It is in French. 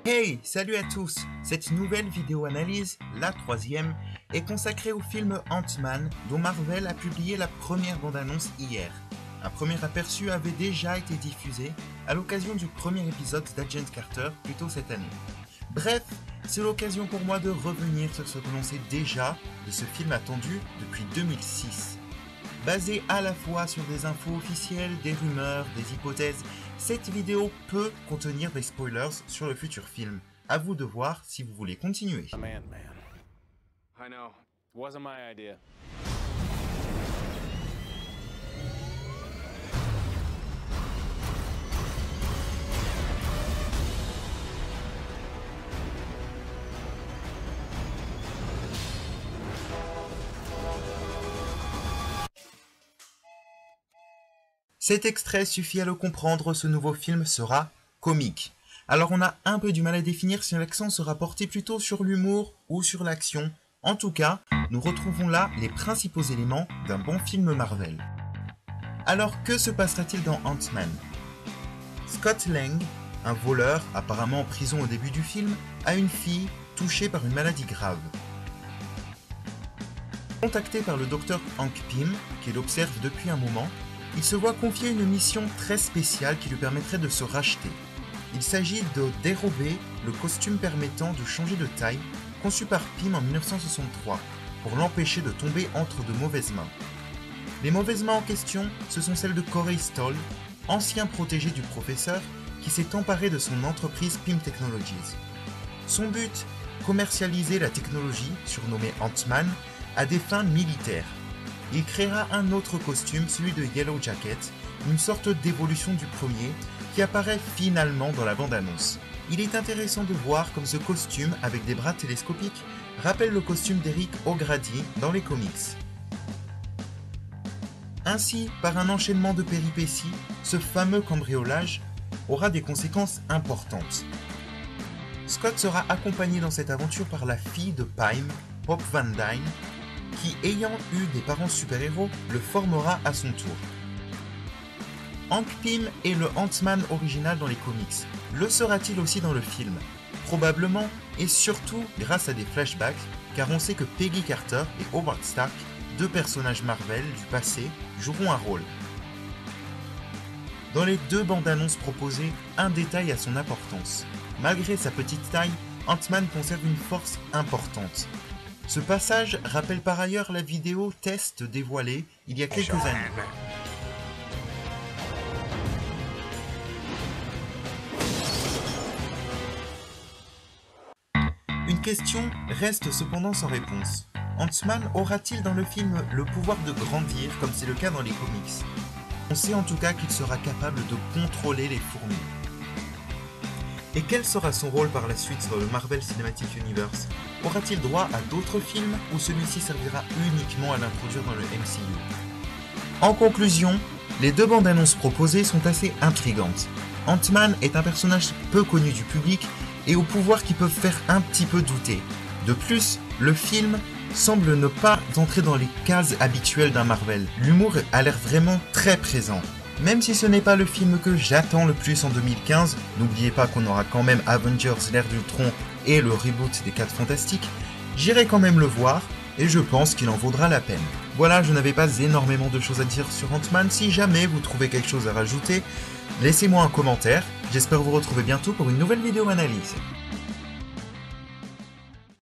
Hey, salut à tous! Cette nouvelle vidéo analyse, la troisième, est consacrée au film Ant-Man dont Marvel a publié la première bande-annonce hier. Un premier aperçu avait déjà été diffusé à l'occasion du premier épisode d'Agent Carter plus tôt cette année. Bref, c'est l'occasion pour moi de revenir sur ce que l'on sait déjà de ce film attendu depuis 2006. Basé à la fois sur des infos officielles, des rumeurs, des hypothèses, cette vidéo peut contenir des spoilers sur le futur film. À vous de voir si vous voulez continuer. I know. Wasn't my idea. Cet extrait suffit à le comprendre, ce nouveau film sera comique. Alors on a un peu du mal à définir si l'accent sera porté plutôt sur l'humour ou sur l'action. En tout cas, nous retrouvons là les principaux éléments d'un bon film Marvel. Alors que se passera-t-il dans Ant-Man ? Scott Lang, un voleur apparemment en prison au début du film, a une fille touchée par une maladie grave. Contacté par le docteur Hank Pym, qui l'observe depuis un moment, il se voit confier une mission très spéciale qui lui permettrait de se racheter. Il s'agit de dérober le costume permettant de changer de taille, conçu par Pym en 1963, pour l'empêcher de tomber entre de mauvaises mains. Les mauvaises mains en question, ce sont celles de Corey Stoll, ancien protégé du professeur, qui s'est emparé de son entreprise Pym Technologies. Son but, commercialiser la technologie, surnommée Ant-Man, à des fins militaires. Il créera un autre costume, celui de Yellow Jacket, une sorte d'évolution du premier, qui apparaît finalement dans la bande-annonce. Il est intéressant de voir comme ce costume, avec des bras télescopiques, rappelle le costume d'Eric O'Grady dans les comics. Ainsi, par un enchaînement de péripéties, ce fameux cambriolage aura des conséquences importantes. Scott sera accompagné dans cette aventure par la fille de Pym, Hope Van Dyne, qui, ayant eu des parents super-héros, le formera à son tour. Hank Pym est le Ant-Man original dans les comics. Le sera-t-il aussi dans le film ? Probablement, et surtout grâce à des flashbacks, car on sait que Peggy Carter et Howard Stark, deux personnages Marvel du passé, joueront un rôle. Dans les deux bandes-annonces proposées, un détail a son importance. Malgré sa petite taille, Ant-Man conserve une force importante. Ce passage rappelle par ailleurs la vidéo test dévoilée il y a quelques années. Une question reste cependant sans réponse. Ant-Man aura-t-il dans le film le pouvoir de grandir comme c'est le cas dans les comics ? On sait en tout cas qu'il sera capable de contrôler les fourmis. Et quel sera son rôle par la suite dans le Marvel Cinematic Universe ? Aura-t-il droit à d'autres films ou celui-ci servira uniquement à l'introduire dans le MCU ? En conclusion, les deux bandes-annonces proposées sont assez intrigantes. Ant-Man est un personnage peu connu du public et aux pouvoirs qui peuvent faire un petit peu douter. De plus, le film semble ne pas entrer dans les cases habituelles d'un Marvel. L'humour a l'air vraiment très présent. Même si ce n'est pas le film que j'attends le plus en 2015, n'oubliez pas qu'on aura quand même Avengers l'ère d'Ultron et le reboot des 4 Fantastiques, j'irai quand même le voir et je pense qu'il en vaudra la peine. Voilà, je n'avais pas énormément de choses à dire sur Ant-Man, si jamais vous trouvez quelque chose à rajouter, laissez-moi un commentaire, j'espère vous retrouver bientôt pour une nouvelle vidéo analyse.